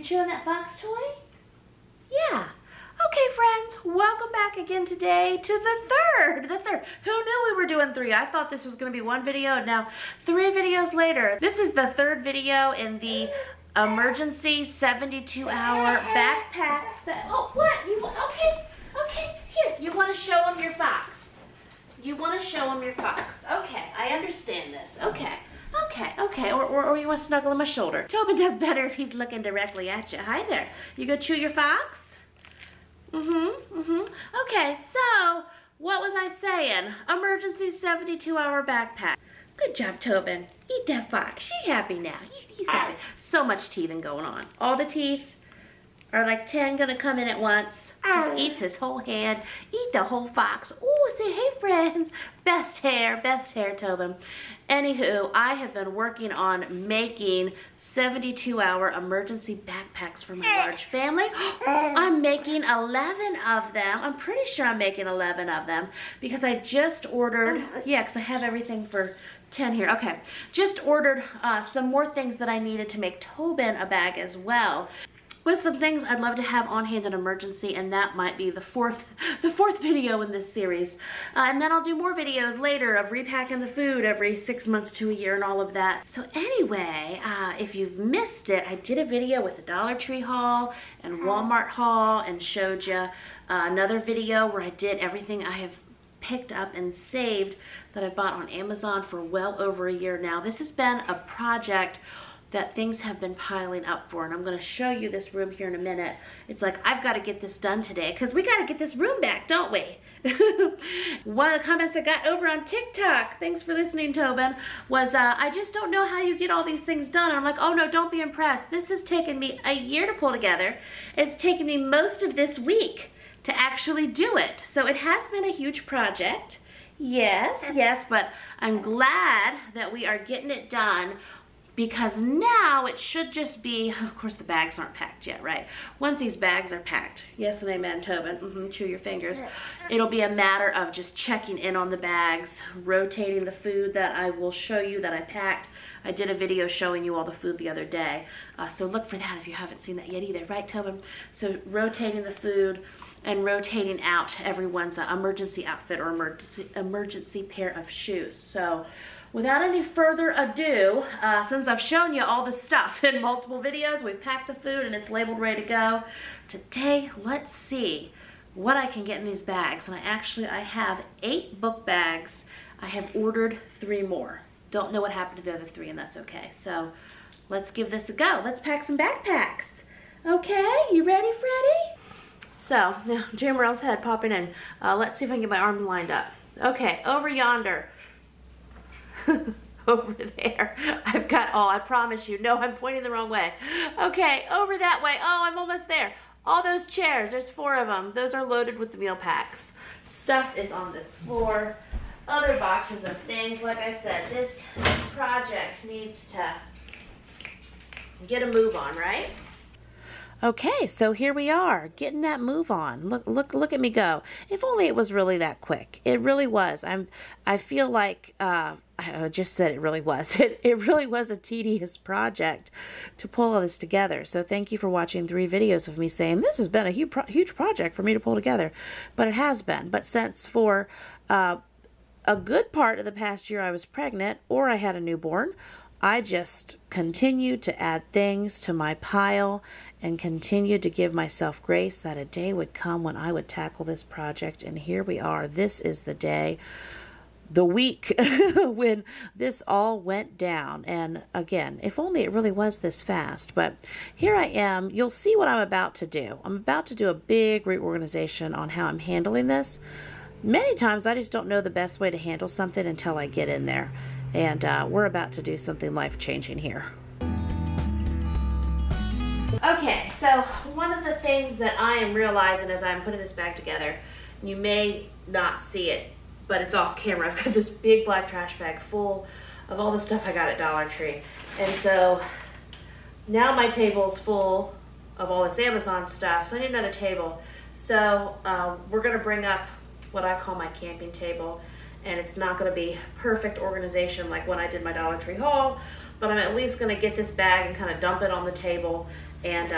You chewing that fox toy? Yeah. Okay, friends, welcome back again today to the third. Who knew we were doing 3? I thought this was gonna be 1 video, and now 3 videos later. This is the 3rd video in the emergency 72-hour backpack set. Oh, what? Okay, here. You wanna show them your fox? You wanna show them your fox? Okay, I understand this. Okay. Or you want to snuggle on my shoulder. Tobin does better if he's looking directly at you. Hi there. You go chew your fox? Okay, so what was I saying? Emergency 72-hour backpack. Good job, Tobin. Eat that fox. She's happy now. He's happy. So much teething going on. All the teeth are like 10 gonna come in at once. Just eats his whole hand. Eat the whole fox. Oh, say hey, friends. Best hair, Tobin. Anywho, I have been working on making 72-hour emergency backpacks for my large family. I'm making 11 of them. I'm pretty sure I'm making 11 of them because I just ordered, yeah, because I have everything for 10 here. Okay, just ordered some more things that I needed to make Tobin a bag as well, with some things I'd love to have on hand in emergency, and that might be the fourth video in this series. And then I'll do more videos later of repacking the food every 6 months to a year and all of that. So anyway, if you've missed it, I did a video with the Dollar Tree haul and Walmart haul and showed you another video where I did everything I have picked up and saved that I bought on Amazon for well over a year now. This has been a project that things have been piling up for, and I'm going to show you this room here in a minute. It's like, I've got to get this done today because we got to get this room back, don't we? One of the comments I got over on TikTok, thanks for listening, Tobin, was I just don't know how you get all these things done. And I'm like, oh no, don't be impressed. This has taken me a year to pull together. It's taken me most of this week to actually do it. So it has been a huge project. Yes, but I'm glad that we are getting it done, because now it should just be, of course the bags aren't packed yet, right? Once these bags are packed, yes and amen, Tobin, chew your fingers, it'll be a matter of just checking in on the bags, rotating the food that I will show you that I packed. I did a video showing you all the food the other day, so look for that if you haven't seen that yet either, right, Tobin? So rotating the food and rotating out everyone's emergency outfit or emergency pair of shoes. So without any further ado, since I've shown you all the stuff in multiple videos, we've packed the food and it's labeled ready to go. Today, let's see what I can get in these bags. And I have 8 book bags. I have ordered 3 more. Don't know what happened to the other 3, and that's okay. So let's give this a go. Let's pack some backpacks. Okay, you ready, Freddie? So, now Jim Merrill's head popping in. Let's see if I can get my arm lined up. Okay, over yonder. Over there. I've got, I promise you. No, I'm pointing the wrong way. Okay, over that way. Oh, I'm almost there. All those chairs, there's 4 of them. Those are loaded with the meal packs. Stuff is on this floor. Other boxes of things. Like I said, this project needs to get a move on, right? Okay, so here we are, getting that move on. Look at me go. If only it was really that quick. It really was. I feel like I just said it really was. It really was a tedious project to pull all this together. So thank you for watching 3 videos of me saying this has been a huge project for me to pull together, but it has been. But since for a good part of the past year I was pregnant or I had a newborn, I just continued to add things to my pile and continued to give myself grace that a day would come when I would tackle this project. And here we are. This is the day, the week when this all went down. And again, if only it really was this fast. But here I am. You'll see what I'm about to do. I'm about to do a big reorganization on how I'm handling this. Many times I just don't know the best way to handle something until I get in there. And we're about to do something life-changing here. Okay, so one of the things that I am realizing as I'm putting this bag together, you may not see it, but it's off camera. I've got this big black trash bag full of all the stuff I got at Dollar Tree. And so now my table's full of all this Amazon stuff, so I need another table. So we're gonna bring up what I call my camping table, and it's not gonna be perfect organization like when I did my Dollar Tree haul, but I'm at least gonna get this bag and kind of dump it on the table and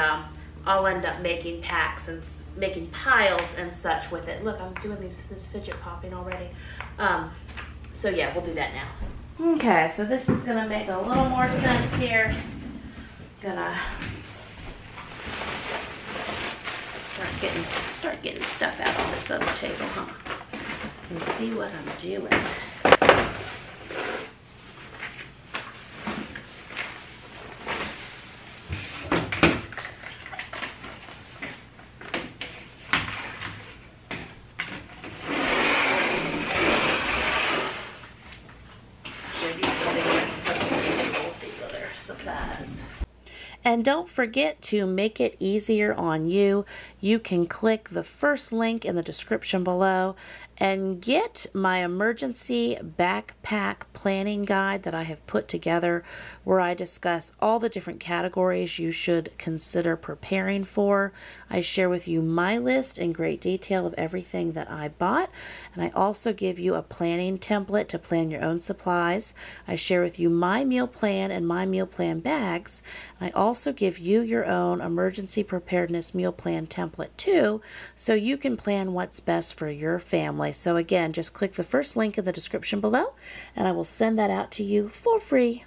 I'll end up making packs and making piles and such with it. Look, I'm doing this fidget popping already. So yeah, we'll do that now. Okay, so this is gonna make a little more sense here. Gonna start getting stuff out on this other table, huh? And see what I'm doing. And don't forget to make it easier on you. You can click the first link in the description below and get my emergency backpack planning guide that I have put together, where I discuss all the different categories you should consider preparing for. I share with you my list in great detail of everything that I bought, and I also give you a planning template to plan your own supplies. I share with you my meal plan and my meal plan bags. I also give you your own emergency preparedness meal plan template too, so you can plan what's best for your family. So again, just click the first link in the description below and I will send that out to you for free.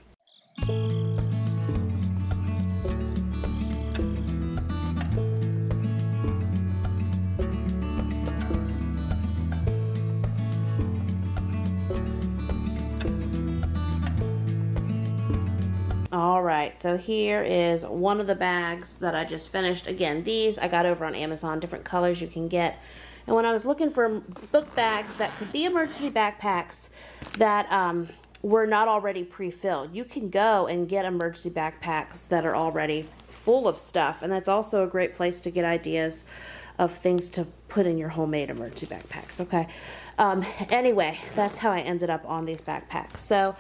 All right, so here is one of the bags that I just finished. Again, these I got over on Amazon, different colors you can get. And when I was looking for book bags that could be emergency backpacks that were not already pre-filled, you can go and get emergency backpacks that are already full of stuff. And that's also a great place to get ideas of things to put in your homemade emergency backpacks, okay? Anyway, that's how I ended up on these backpacks. So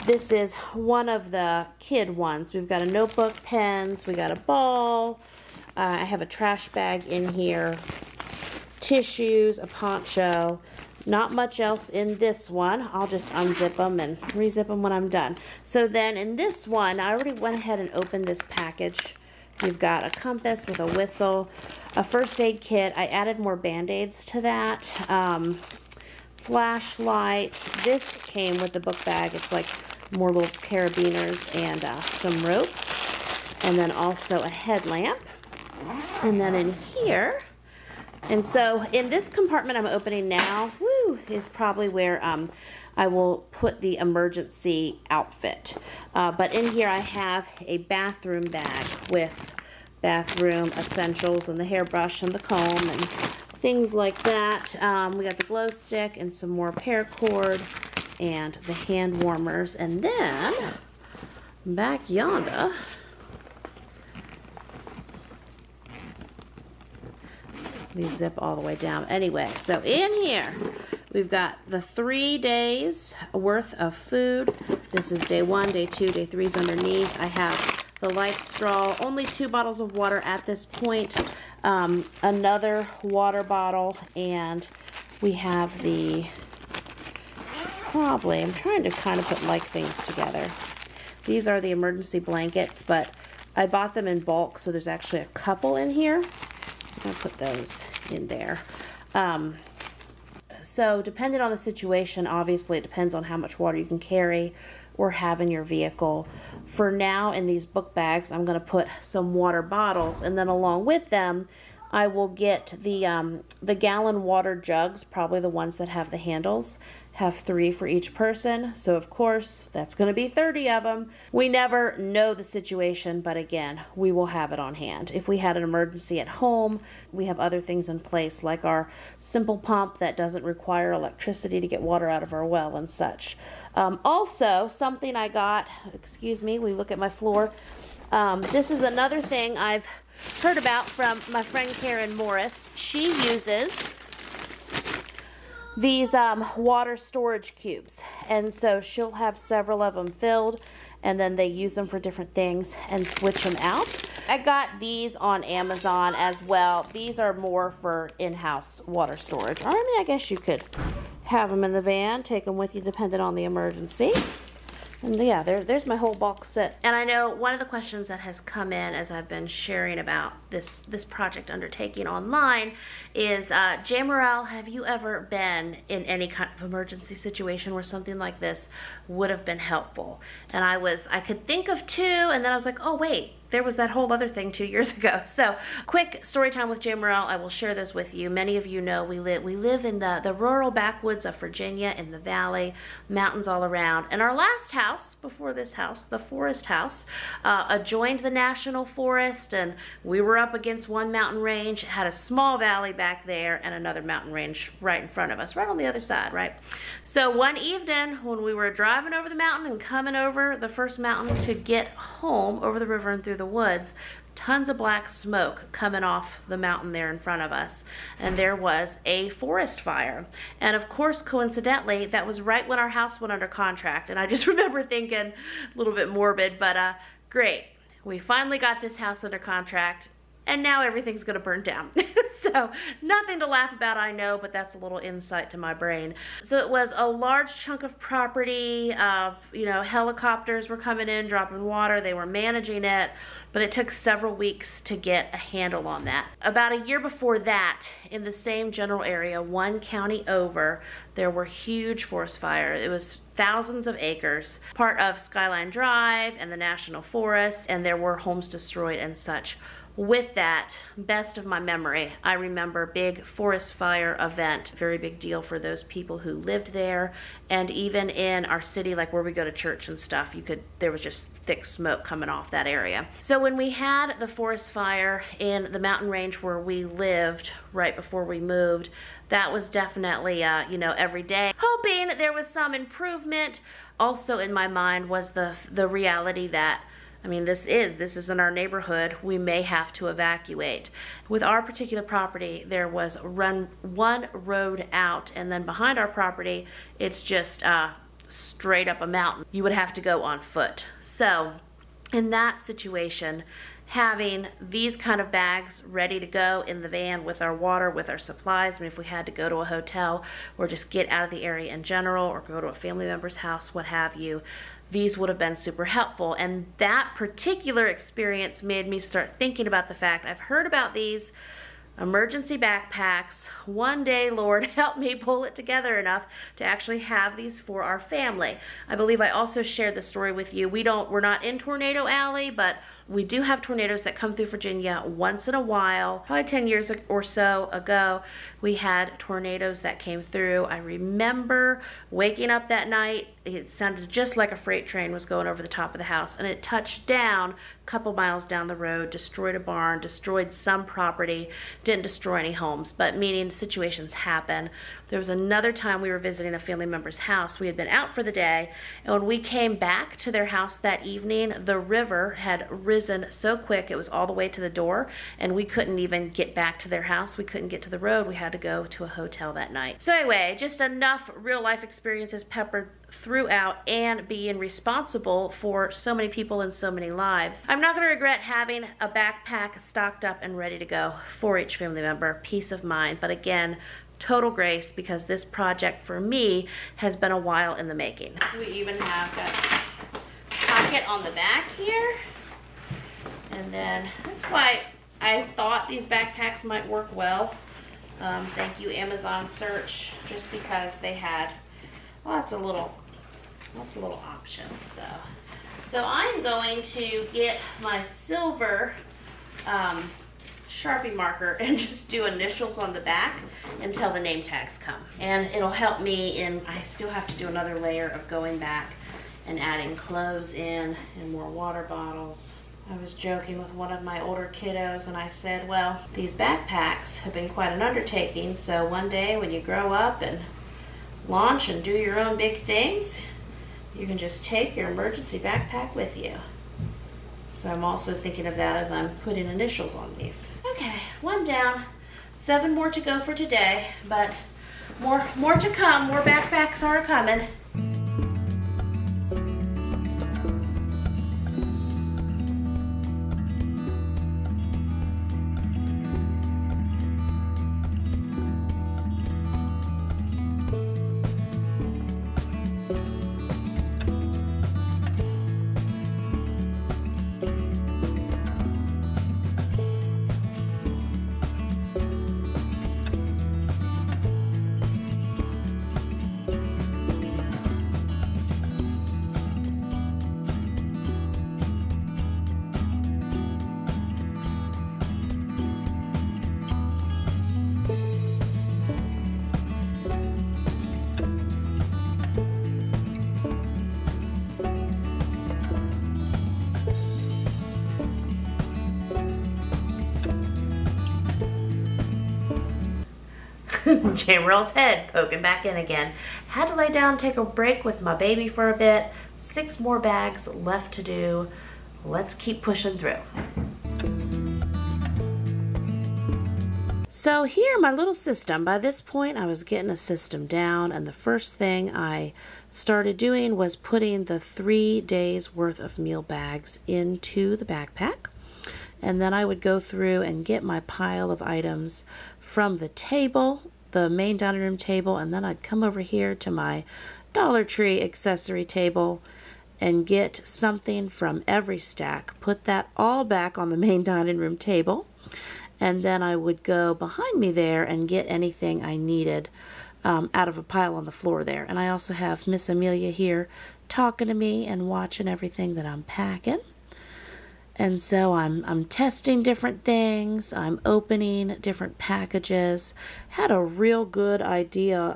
this is one of the kid ones. We've got a notebook, pens, we got a ball. I have a trash bag in here, tissues, a poncho. Not much else in this one. I'll just unzip them and rezip them when I'm done. So then in this one, I already went ahead and opened this package. We've got a compass with a whistle, a first aid kit. I added more Band-Aids to that. Flashlight. This came with the book bag. It's like more little carabiners and some rope, and then also a headlamp. And then in here, and so in this compartment I'm opening now, is probably where I will put the emergency outfit. But in here I have a bathroom bag with bathroom essentials and the hairbrush and the comb and things like that. We got the glow stick and some more paracord and the hand warmers. And then back yonder, we zip all the way down. Anyway, so in here we've got the 3 days worth of food. This is day 1, day 2, day 3 is underneath. I have the light straw, only 2 bottles of water at this point, another water bottle, and we have the, I'm trying to kind of put like things together. These are the emergency blankets, but I bought them in bulk, so there's actually a couple in here. I'm going to put those in there. So depending on the situation, obviously it depends on how much water you can carry or have in your vehicle. For now, in these book bags, I'm going to put some water bottles, and then along with them, I will get the gallon water jugs, probably the ones that have the handles, have 3 for each person. So of course, that's going to be 30 of them. We never know the situation, but again, we will have it on hand. If we had an emergency at home, we have other things in place, like our simple pump that doesn't require electricity to get water out of our well and such. Also, something I got, excuse me, we look at my floor. This is another thing I've heard about from my friend Karen Morris. She uses these water storage cubes, and so she'll have several of them filled, and then they use them for different things and switch them out. I got these on Amazon as well. These are more for in-house water storage. I guess you could have them in the van, take them with you depending on the emergency. And yeah, there's my whole box set. And I know one of the questions that has come in as I've been sharing about this project undertaking online is, J. Morrell, have you ever been in any kind of emergency situation where something like this would have been helpful? And I could think of two, and then I was like, oh wait, there was that whole other thing 2 years ago. So quick story time with J. Morrell. I will share those with you. Many of you know we live in the rural backwoods of Virginia, in the valley, mountains all around. And our last house before this house, the forest house, adjoined the national forest, and we were up against one mountain range. It had a small valley back there and another mountain range right in front of us, right on the other side, right? So one evening when we were driving over the mountain and coming over the first mountain to get home over the river and through the woods, tons of black smoke coming off the mountain there in front of us, and there was a forest fire. And of course, coincidentally, that was right when our house went under contract, and I just remember thinking, a little bit morbid, but great, we finally got this house under contract, and now everything's gonna burn down. So nothing to laugh about, I know, but that's a little insight to my brain. So it was a large chunk of property. You know, helicopters were coming in, dropping water, they were managing it, but it took several weeks to get a handle on that. About a year before that, in the same general area, one county over, there were huge forest fires. It was thousands of acres, part of Skyline Drive and the National Forest, and there were homes destroyed and such. With that, best of my memory, I remember big forest fire event, very big deal for those people who lived there, and even in our city, like where we go to church and stuff, there was just thick smoke coming off that area. So when we had the forest fire in the mountain range where we lived right before we moved, that was definitely, you know, every day hoping there was some improvement. Also in my mind was the reality that, I mean, this isn't our neighborhood. We may have to evacuate. With our particular property, there was one road out, and then behind our property, it's just straight up a mountain. You would have to go on foot. So in that situation, having these kind of bags ready to go in the van with our water, with our supplies, I mean, if we had to go to a hotel or just get out of the area in general or go to a family member's house, what have you, these would have been super helpful. And that particular experience made me start thinking about the fact I've heard about these emergency backpacks. One day, Lord, help me pull it together enough to actually have these for our family. I believe I also shared the story with you. We're not in Tornado Alley, but we do have tornadoes that come through Virginia once in a while. Probably 10 years or so ago, we had tornadoes that came through. I remember waking up that night. It sounded just like a freight train was going over the top of the house, and it touched down a couple miles down the road, destroyed a barn, destroyed some property, didn't destroy any homes, but meaning situations happen. There was another time we were visiting a family member's house. We had been out for the day, and when we came back to their house that evening, the river had risen so quick, it was all the way to the door, and we couldn't even get back to their house. We couldn't get to the road. We had to go to a hotel that night. So anyway, just enough real life experiences peppered throughout and being responsible for so many people and so many lives. I'm not going to regret having a backpack stocked up and ready to go for each family member. Peace of mind. But again, total grace, because this project for me has been a while in the making. We even have got a pocket on the back here. And then that's why I thought these backpacks might work well. Thank you, Amazon search, just because they had lots of little options. So I'm going to get my silver Sharpie marker and just do initials on the back until the name tags come. And it'll help me in, I still have to do another layer of going back and adding clothes in and more water bottles. I was joking with one of my older kiddos and I said, well, these backpacks have been quite an undertaking, so one day when you grow up and launch and do your own big things, you can just take your emergency backpack with you. So I'm also thinking of that as I'm putting initials on these. Okay, one down, 7 more to go for today, but more to come, more backpacks are coming. J-Roll's head poking back in again. Had to lay down, take a break with my baby for a bit. 6 more bags left to do. Let's keep pushing through. So here, my little system. By this point, I was getting a system down, and the first thing I started doing was putting the 3 days worth of meal bags into the backpack. And then I would go through and get my pile of items from the table, the main dining room table, and then I'd come over here to my Dollar Tree accessory table and get something from every stack, put that all back on the main dining room table, and then I would go behind me there and get anything I needed out of a pile on the floor there. And I also have Miss Amelia here talking to me and watching everything that I'm packing. And so I'm testing different things, I'm opening different packages. Had a real good idea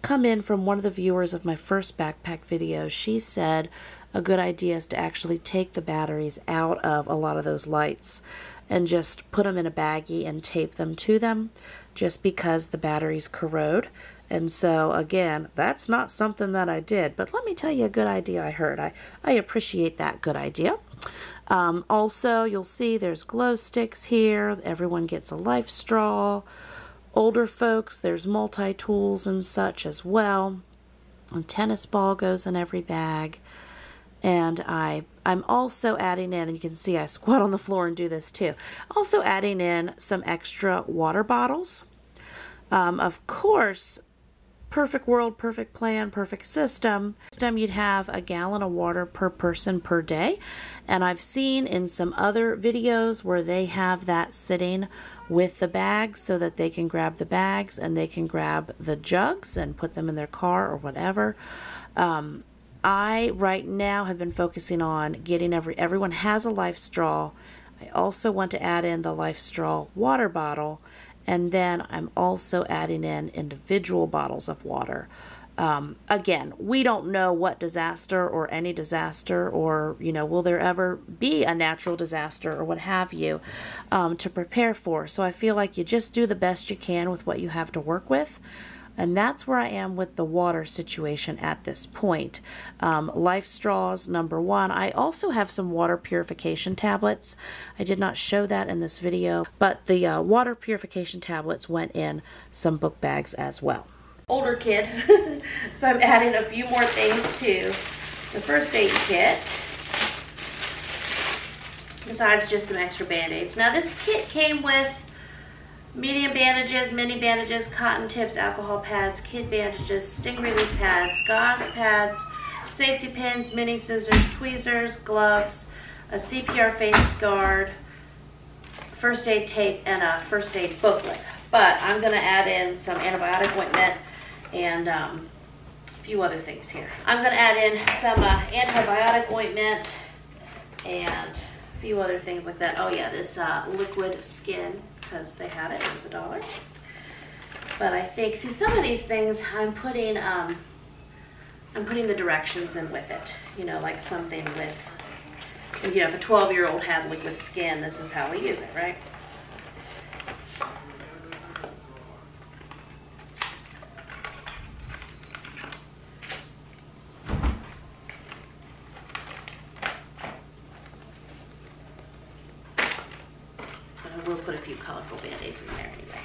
come in from one of the viewers of my first backpack video. She said a good idea is to actually take the batteries out of a lot of those lights and just put them in a baggie and tape them to them, just because the batteries corrode. And so again, that's not something that I did, but let me tell you a good idea I heard. I appreciate that good idea. Also, you'll see there's glow sticks here. Everyone gets a life straw. Older folks, there's multi-tools and such as well. A tennis ball goes in every bag. And I'm also adding in, and you can see I squat on the floor and do this too, also adding in some extra water bottles. Of course, perfect world, perfect plan, perfect system. You'd have a gallon of water per person per day. And I've seen in some other videos where they have that sitting with the bags so that they can grab the bags and they can grab the jugs and put them in their car or whatever. I right now have been focusing on getting everyone has a life straw. I also want to add in the life straw water bottle, and then I'm also adding in individual bottles of water. Again, we don't know what disaster or any disaster or, you know, will there ever be a natural disaster or what have you to prepare for. So I feel like you just do the best you can with what you have to work with. And that's where I am with the water situation at this point. Life straws, number 1. I also have some water purification tablets. I did not show that in this video, but the water purification tablets went in some book bags as well. Older kid, so I'm adding a few more things to the first aid kit, besides just some extra band-aids. Now this kit came with medium bandages, mini bandages, cotton tips, alcohol pads, kid bandages, sting relief pads, gauze pads, safety pins, mini scissors, tweezers, gloves, a CPR face guard, first aid tape, and a first aid booklet. But I'm going to add in some antibiotic ointment and a few other things here. I'm going to add in some antibiotic ointment and a few other things like that. Oh yeah, this liquid skin, because they had it. It was $1. But I think, see, some of these things I'm putting the directions in with it. You know, like something with, you know, if a 12-year-old had liquid skin, this is how we use it, right? We'll put a few colorful band-aids in there anyway.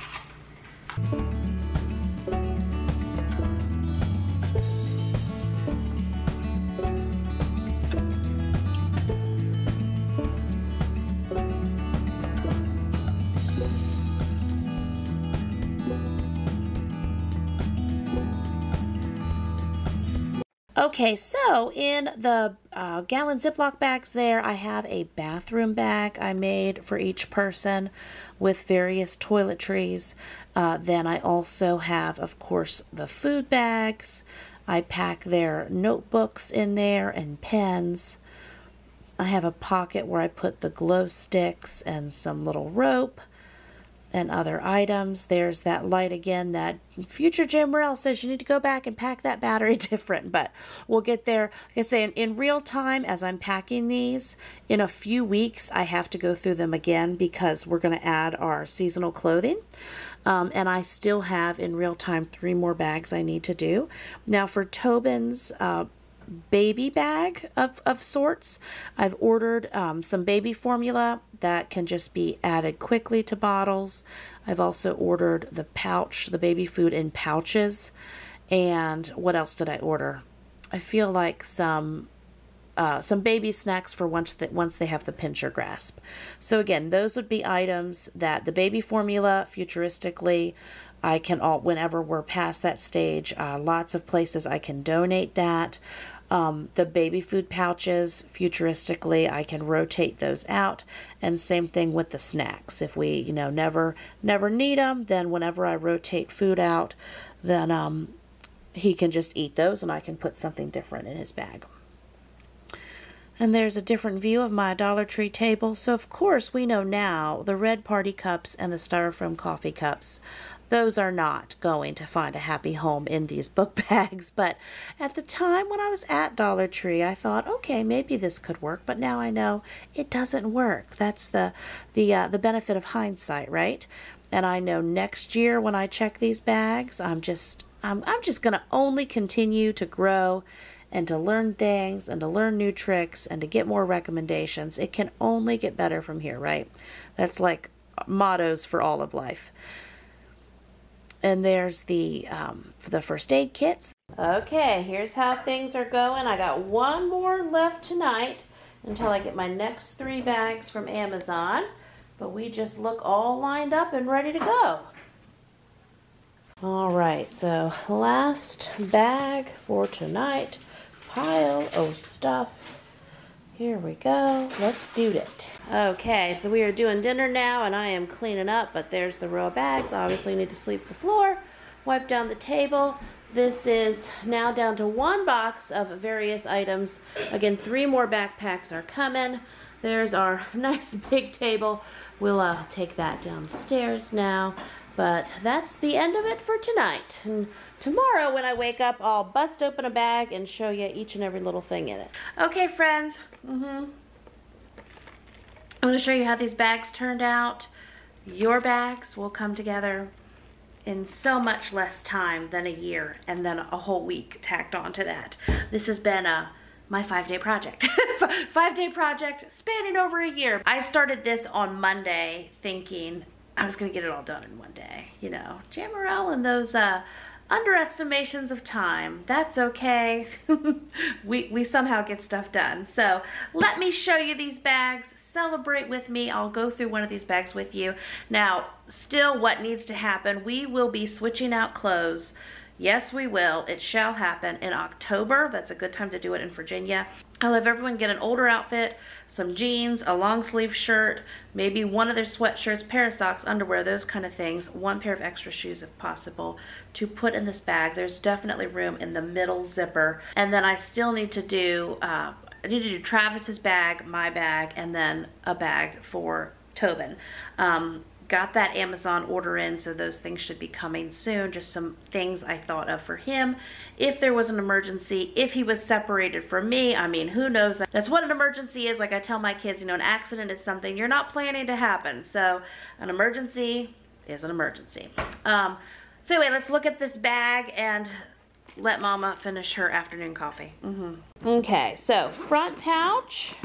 Okay, so in the gallon Ziploc bags there, I have a bathroom bag I made for each person with various toiletries. Then I also have, of course, the food bags. I pack their notebooks in there and pens. I have a pocket where I put the glow sticks and some little rope. and other items. There's that light again that future Jim Morrell says you need to go back and pack that battery different, but we'll get there. Like I say, in real time, as I'm packing these, in a few weeks, I have to go through them again because we're going to add our seasonal clothing. And I still have, in real time, 3 more bags I need to do. Now, for Tobin's baby bag of sorts, I've ordered some baby formula that can just be added quickly to bottles. I've also ordered the pouch, the baby food in pouches. And what else did I order? I feel like some baby snacks for once they have the pincher grasp. So again, those would be items that the baby formula, futuristically, I can whenever we're past that stage, lots of places I can donate that. The baby food pouches, futuristically, I can rotate those out. And same thing with the snacks. If we, never need them, then whenever I rotate food out, then he can just eat those and I can put something different in his bag. And there's a different view of my Dollar Tree table. So of course we know now the red party cups and the styrofoam coffee cups, those are not going to find a happy home in these book bags. But at the time when I was at Dollar Tree, I thought, okay, maybe this could work. But now I know it doesn't work. That's the benefit of hindsight, right? And I know next year when I check these bags, I'm just going to only continue to grow and to learn things and to learn new tricks and to get more recommendations. It can only get better from here, right? That's like mottos for all of life. And there's the first aid kits. Okay, here's how things are going. I got 1 more left tonight until I get my next 3 bags from Amazon. But we just look all lined up and ready to go. All right, so last bag for tonight. Pile of stuff. Here we go. Let's do it. Okay, so we are doing dinner now and I am cleaning up, but there's the row of bags. Obviously need to sweep the floor, wipe down the table. This is now down to 1 box of various items. Again, 3 more backpacks are coming. There's our nice big table. We'll take that downstairs now. But that's the end of it for tonight. And tomorrow when I wake up, I'll bust open a bag and show you each and every little thing in it. Okay, friends. I'm going to show you how these bags turned out. Your bags will come together in so much less time than a year and then a whole week tacked on to that. This has been my 5-day project. 5-day project spanning over a year. I started this on Monday thinking I was gonna get it all done in one day. Jim Morrell and those underestimations of time. That's okay. we somehow get stuff done. So let me show you these bags. Celebrate with me. I'll go through one of these bags with you. Now, still what needs to happen, we will be switching out clothes. Yes, we will. It shall happen in October. That's a good time to do it in Virginia. I'll have everyone get an older outfit, some jeans, a long sleeve shirt, maybe one of their sweatshirts, pair of socks, underwear, those kind of things, 1 pair of extra shoes if possible to put in this bag. There's definitely room in the middle zipper. And then I still need to do, Travis's bag, my bag, and then a bag for Tobin. Got that Amazon order in, so those things should be coming soon. Just some things I thought of for him. If there was an emergency, if he was separated from me, I mean, who knows? That's what an emergency is. Like I tell my kids, an accident is something you're not planning to happen. So an emergency is an emergency. So anyway, let's look at this bag and let Mama finish her afternoon coffee. Okay, so front pouch.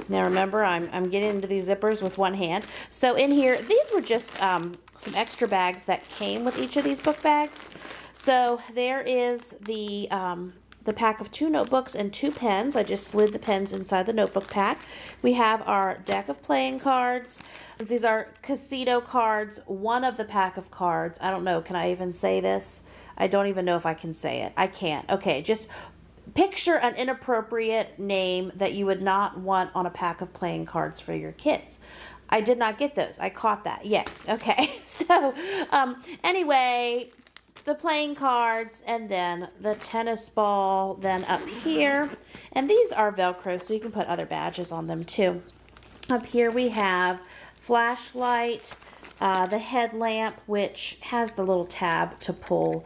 Now remember, I'm getting into these zippers with one hand. So in here, these were just some extra bags that came with each of these book bags. So there is the pack of 2 notebooks and 2 pens. I just slid the pens inside the notebook pack. We have our deck of playing cards. These are Casito cards, one of the pack of cards. I don't know, can I even say this? I don't even know if I can say it. I can't. Okay, just picture an inappropriate name that you would not want on a pack of playing cards for your kids. I did not get those. I caught that. Yeah. Okay. So anyway, the playing cards and then the tennis ball then up here. And these are Velcro, so you can put other badges on them too. Up here we have flashlight, the headlamp, which has the little tab to pull.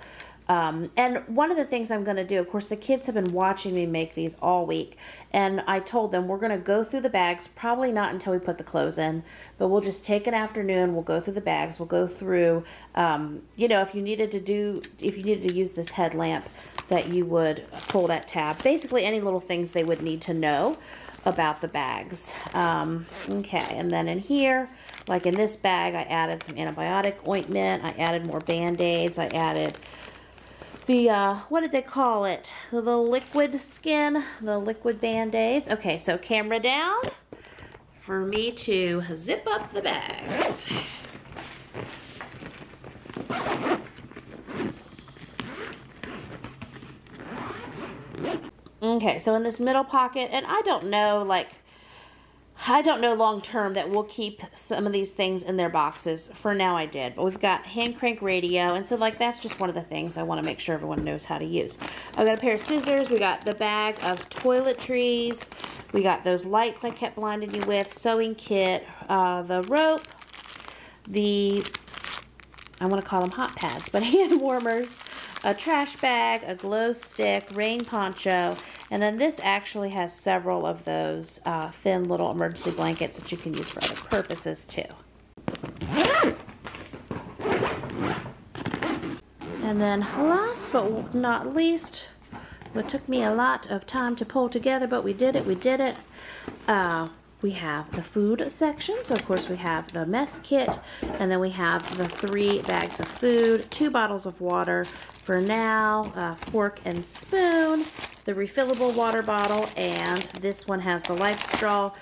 And one of the things I'm going to do, of course, the kids have been watching me make these all week, and I told them we're going to go through the bags, probably not until we put the clothes in, but we'll just take an afternoon, we'll go through the bags, we'll go through, you know, if you needed to use this headlamp, that you would pull that tab. Basically, any little things they would need to know about the bags. Okay, and then in here, like in this bag, I added some antibiotic ointment, I added more Band-Aids, I added the, what did they call it? The liquid skin, the liquid Band-Aids. Okay, so camera down for me to zip up the bags. Okay, so in this middle pocket, and I don't know, like, I don't know long term that we'll keep some of these things in their boxes. For now I did. But we've got hand crank radio, and so like that's just one of the things I want to make sure everyone knows how to use. I've got a pair of scissors, we got the bag of toiletries, we got those lights I kept blinding you with, sewing kit, the rope, the, I want to call them hot pads, but hand warmers, a trash bag, a glow stick, rain poncho, and then this actually has several of those thin little emergency blankets that you can use for other purposes too. And then last but not least, what took me a lot of time to pull together, but we did it, we have the food section. So of course we have the mess kit, and then we have the 3 bags of food, 2 bottles of water for now, fork and spoon, the refillable water bottle, and this one has the life straw.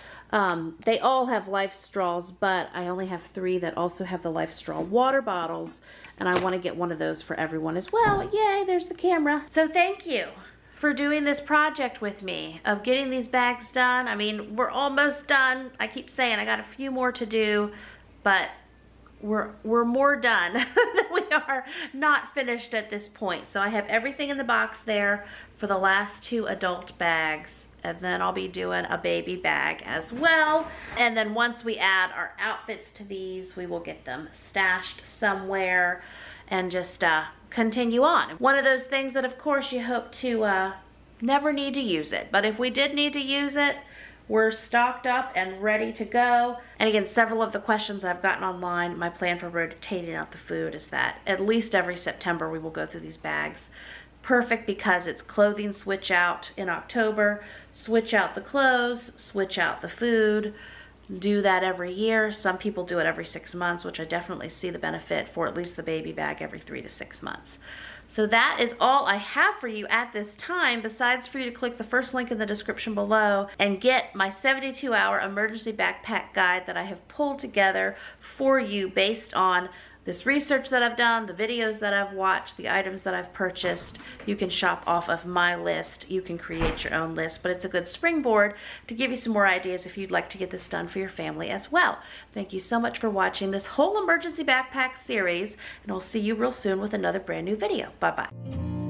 They all have life straws, but I only have 3 that also have the life straw water bottles, and I want to get one of those for everyone as well. Yay, there's the camera. So thank you for doing this project with me of getting these bags done. I mean, we're almost done. I keep saying I got a few more to do, but we're more done than we are not finished at this point. So I have everything in the box there for the last 2 adult bags, and then I'll be doing a baby bag as well. And then once we add our outfits to these, we will get them stashed somewhere and just continue on. One of those things that of course you hope to never need to use it, but if we did need to use it, we're stocked up and ready to go. And again, several of the questions I've gotten online, my plan for rotating out the food is that at least every September we will go through these bags. Perfect because it's clothing switch out in October, switch out the clothes, switch out the food. Do that every year. Some people do it every 6 months, which I definitely see the benefit for at least the baby bag every 3 to 6 months. So that is all I have for you at this time, besides for you to click the first link in the description below and get my 72-hour emergency backpack guide that I have pulled together for you based on this research that I've done, the videos that I've watched, the items that I've purchased. You can shop off of my list. You can create your own list, but it's a good springboard to give you some more ideas if you'd like to get this done for your family as well. Thank you so much for watching this whole emergency backpack series, and I'll see you real soon with another brand new video. Bye-bye.